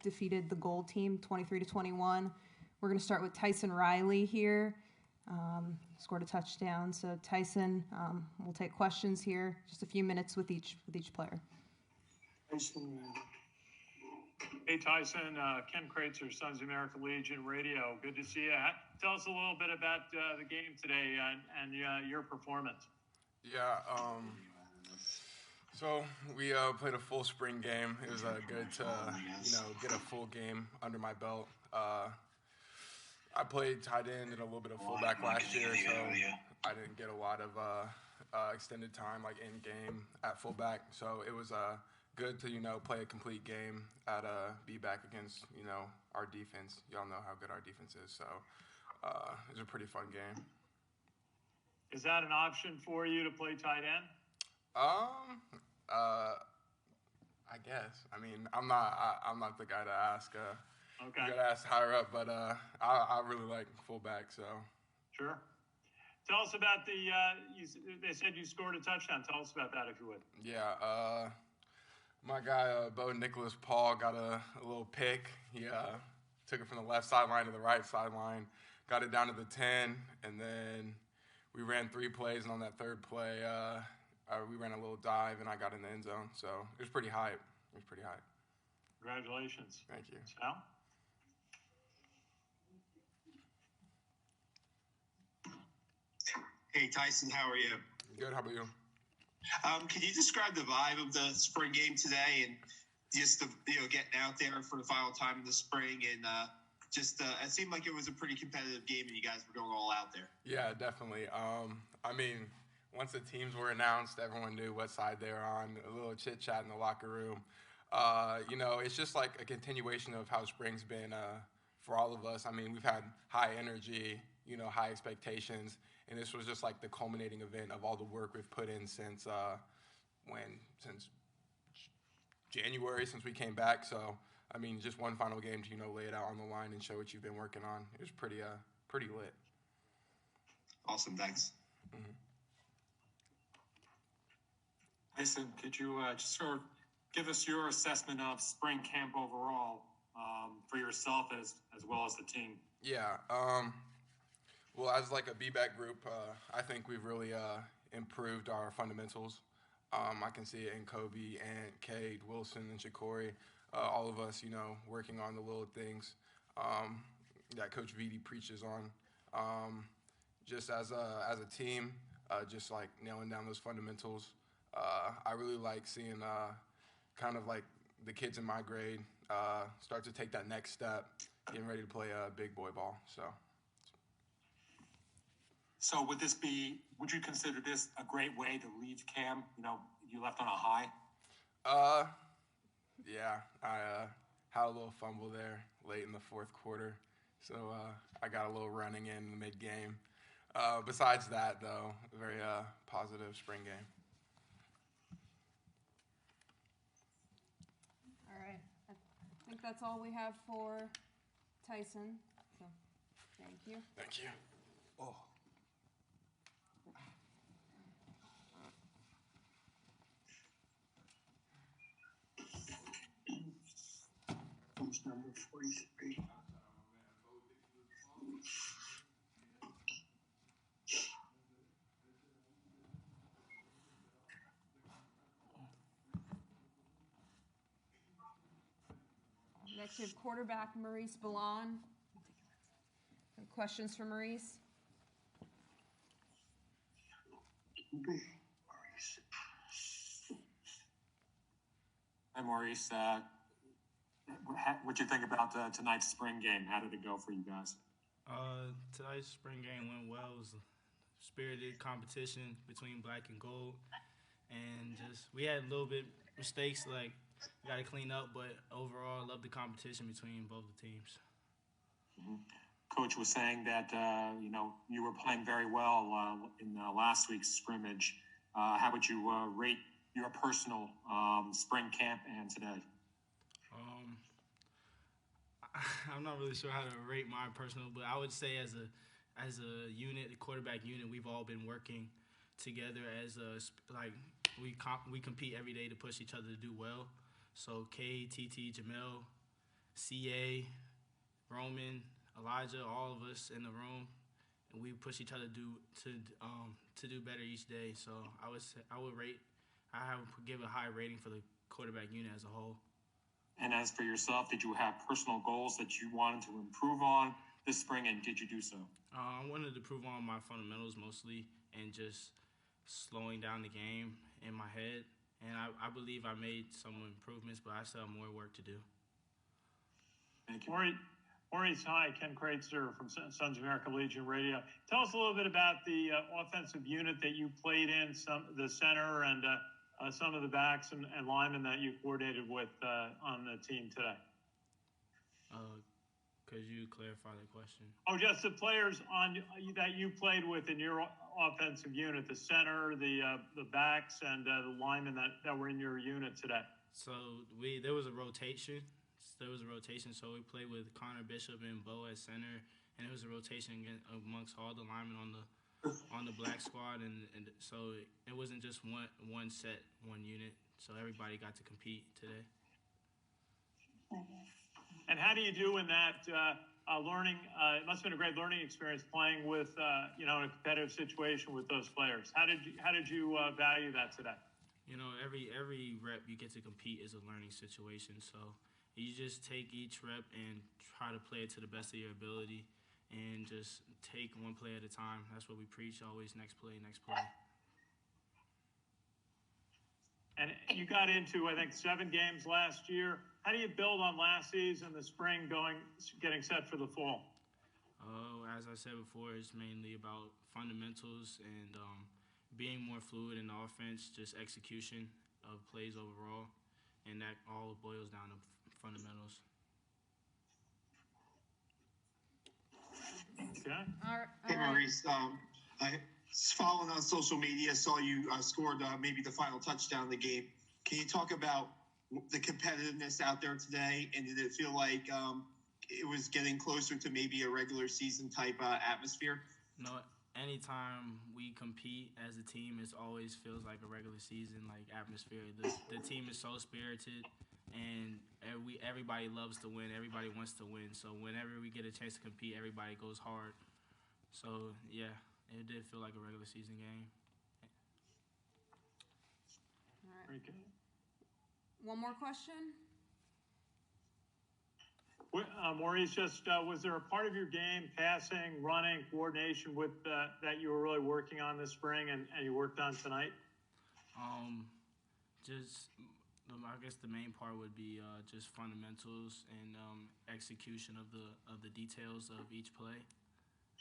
defeated the gold team 23-21. We're going to start with Tyson Riley here. Scored a touchdown. So Tyson, we'll take questions here. Just a few minutes with each player. Tyson. Hey Tyson, Ken Kreitzer, Sons of America Legion Radio. Good to see you. Tell us a little bit about the game today and your performance. Yeah. So we played a full spring game. It was good to get a full game under my belt. I played tight end and a little bit of fullback last year, so I didn't get a lot of extended time like in game at fullback. So it was good to play a complete game at be back against our defense. Y'all know how good our defense is, so it was a pretty fun game. Is that an option for you to play tight end? I guess. I mean, I'm not the guy to ask. Okay. You gotta ask higher up, but I really like fullback. So. Sure. Tell us about they said you scored a touchdown. Tell us about that, if you would. Yeah. My guy Bo Nicolas-Paul got a little pick. He took it from the left sideline to the right sideline, got it down to the 10, and then we ran 3 plays, and on that third play, we ran a little dive, and I got in the end zone. So it was pretty hype. Congratulations. Thank you. Sal? Hey Tyson, how are you? Good. How about you? Can you describe the vibe of the spring game today and just the getting out there for the final time in the spring and it seemed like it was a pretty competitive game and you guys were going all out there. Yeah, definitely. I mean, once the teams were announced, everyone knew what side they were on. A little chit chat in the locker room. It's just like a continuation of how spring's been for all of us. I mean, we've had high energy, high expectations, and this was just like the culminating event of all the work we've put in since January, since we came back. So, I mean, just one final game to lay it out on the line and show what you've been working on. It was pretty lit. Awesome, thanks. Mm-hmm. Tyson, could you just sort of give us your assessment of spring camp overall for yourself as well as the team? Yeah. Well, as like a B-back group, I think we've really improved our fundamentals. I can see it in Kobe and Cade, Wilson, and Shakori. All of us, working on the little things that Coach Vitti preaches on. Just as a team, just like nailing down those fundamentals. I really like seeing kind of like the kids in my grade start to take that next step, getting ready to play big boy ball. So would you consider this a great way to leave camp? You left on a high? Yeah, I had a little fumble there late in the fourth quarter. So I got a little running in mid-game. Besides that, though, a very positive spring game. All right. I think that's all we have for Tyson. So thank you. Thank you. Oh. Number 43. Next, we have quarterback Maurice Bellan. Questions for Maurice? Hi, Maurice. What'd you think about tonight's spring game? How did it go for you guys? Tonight's spring game went well. It was a spirited competition between black and gold. And we had a little bit mistakes, like we got to clean up, but overall, I love the competition between both the teams. Mm-hmm. Coach was saying that, you were playing very well in last week's scrimmage. How would you rate your personal spring camp and today? I'm not really sure how to rate my personal, but I would say as a unit, the quarterback unit, we've all been working together we compete every day to push each other to do well. So K, TT, Jamel, CA, Roman, Elijah, all of us in the room, and we push each other to do better each day. So I would give a high rating for the quarterback unit as a whole. And as for yourself, did you have personal goals that you wanted to improve on this spring, and did you do so? I wanted to improve on my fundamentals mostly and just slowing down the game in my head. And I believe I made some improvements, but I still have more work to do. Thank you. Maurice, hi, Ken Kreitzer from Sons of America Legion Radio. Tell us a little bit about the offensive unit that you played in, the center and some of the backs and linemen that you coordinated with on the team today. Could you clarify the question? Oh, just the players that you played with in your offensive unit, the center, the backs, and the linemen that were in your unit today. So there was a rotation. So we played with Connor Bishop and Bo at center, and it was a rotation amongst all the linemen on the black squad, and so it wasn't just one set, one unit. So everybody got to compete today. And how do you do in that learning? It must have been a great learning experience playing with in a competitive situation with those players. How did you value that today? Every rep you get to compete is a learning situation. So you just take each rep and try to play it to the best of your ability, and just take one play at a time. That's what we preach always: next play, next play. And you got into, I think, 7 games last year. How do you build on last season, the spring, getting set for the fall? As I said before, it's mainly about fundamentals and being more fluid in the offense, just execution of plays overall, and that all boils down to fundamentals. Okay. Hey, Maurice. Following on social media, saw you scored maybe the final touchdown of the game. Can you talk about the competitiveness out there today, and did it feel like it was getting closer to maybe a regular season type atmosphere? No, anytime we compete as a team, it always feels like a regular season like atmosphere. The team is so spirited, and everybody loves to win. Everybody wants to win. So whenever we get a chance to compete, everybody goes hard. So yeah, it did feel like a regular season game. All right. Very good. One more question. Maurice, was there a part of your game, passing, running, coordination that you were really working on this spring and you worked on tonight? I guess the main part would be just fundamentals and execution of the details of each play.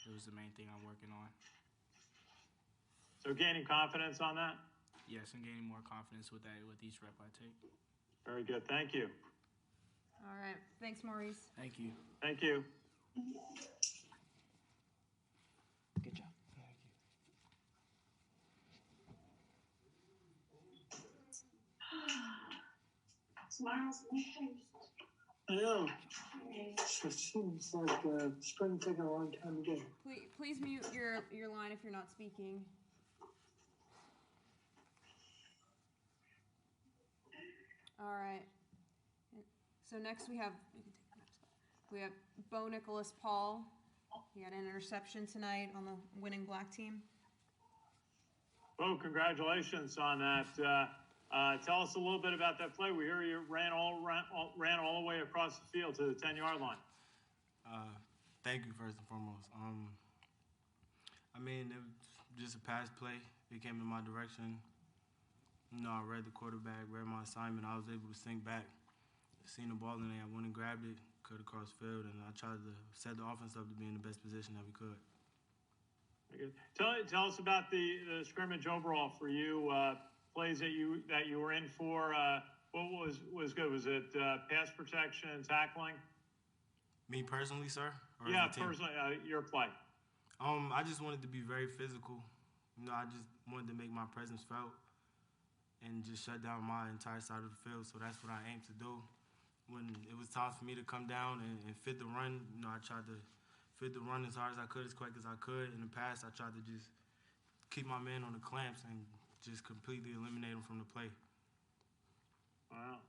It was the main thing I'm working on. So gaining confidence on that? Yes, I'm gaining more confidence with each rep I take. Very good. Thank you. All right. Thanks, Maurice. Thank you. Thank you. Good job. Smiles on your face. I know. It seems like spring taking a long time to get. Please mute your line if you're not speaking. All right. So next we have Bo Nicolas-Paul. He had an interception tonight on the winning black team. Bo, congratulations on that. Tell us a little bit about that play. We hear you ran all the way across the field to the 10-yard line. Thank you, first and foremost. It was just a pass play. It came in my direction. I read the quarterback, read my assignment. I was able to sink back, seen the ball in there. I went and grabbed it, cut across field, and I tried to set the offense up to be in the best position that we could. Tell us about the scrimmage overall for you. Plays that you were in for. What was good? Was it pass protection, tackling? Me personally, sir? Or Yeah, the team? personally, your play. I just wanted to be very physical. I just wanted to make my presence felt and just shut down my entire side of the field. So that's what I aimed to do. When it was time for me to come down and fit the run, I tried to fit the run as hard as I could, as quick as I could. In the past, I tried to just keep my man on the clamps and just completely eliminate him from the play. Wow.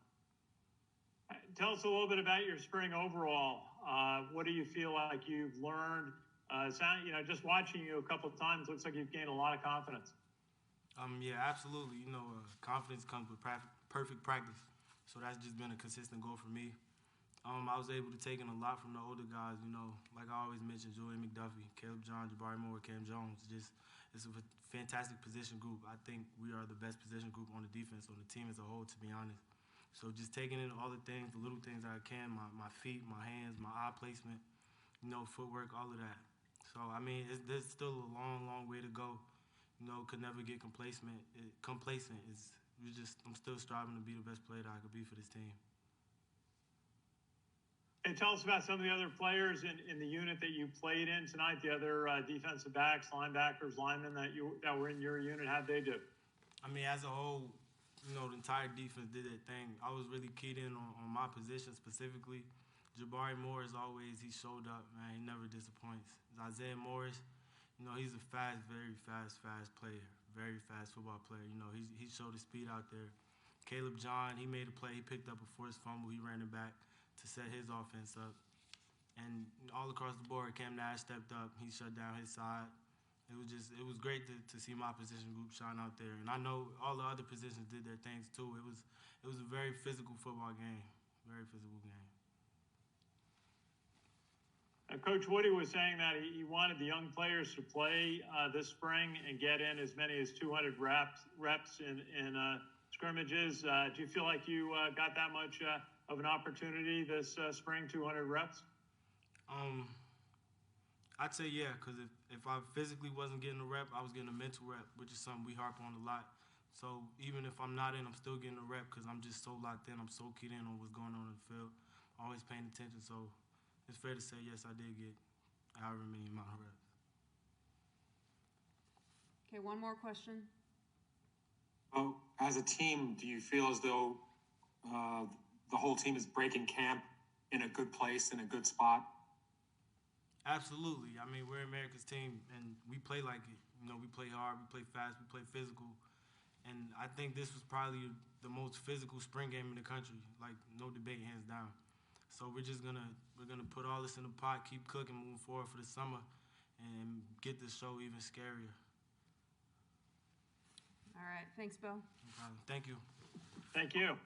Tell us a little bit about your spring overall. What do you feel like you've learned? Just watching you a couple of times, looks like you've gained a lot of confidence. Yeah, absolutely. Confidence comes with perfect practice. So that's just been a consistent goal for me. I was able to take in a lot from the older guys, like I always mentioned, Julian McDuffie, Caleb John, Jabari Moore, Cam Jones. It's a fantastic position group. I think we are the best position group on the defense, on the team as a whole, to be honest. So just taking in all the things, the little things that I can, my feet, my hands, my eye placement, footwork, all of that. So, there's still a long, long way to go. Could never get complacent. I'm still striving to be the best player that I could be for this team. And tell us about some of the other players in the unit that you played in tonight, the other defensive backs, linebackers, linemen that were in your unit. How'd they do? As a whole, the entire defense did their thing. I was really keyed in on my position specifically. Jabari Moore, as always, he showed up, man. He never disappoints. Isaiah Morris, he's a very fast player, very fast football player. He showed his speed out there. Caleb John, he made a play. He picked up a forced fumble. He ran it back to set his offense up. And all across the board, Cam Nash stepped up. He shut down his side. It was great to see my position group shine out there. And I know all the other positions did their things too. It was a very physical football game, very physical game. Coach Woody was saying that he wanted the young players to play this spring and get in as many as 200 reps in scrimmages. Do you feel like you got that much of an opportunity this spring, 200 reps? I'd say yeah, because if I physically wasn't getting a rep, I was getting a mental rep, which is something we harp on a lot. So even if I'm not in, I'm still getting a rep because I'm just so locked in. I'm so keyed in on what's going on in the field. Always paying attention. So it's fair to say, yes, I did get however many amount of reps. Okay, one more question. Well, as a team, do you feel as though the whole team is breaking camp in a good place, in a good spot? Absolutely. We're America's team, and we play like it. We play hard, we play fast, we play physical. And I think this was probably the most physical spring game in the country, like no debate, hands down. So we're gonna put all this in the pot, keep cooking, moving forward for the summer, and get the show even scarier. All right. Thanks, Bo. No problem. Thank you. Thank you.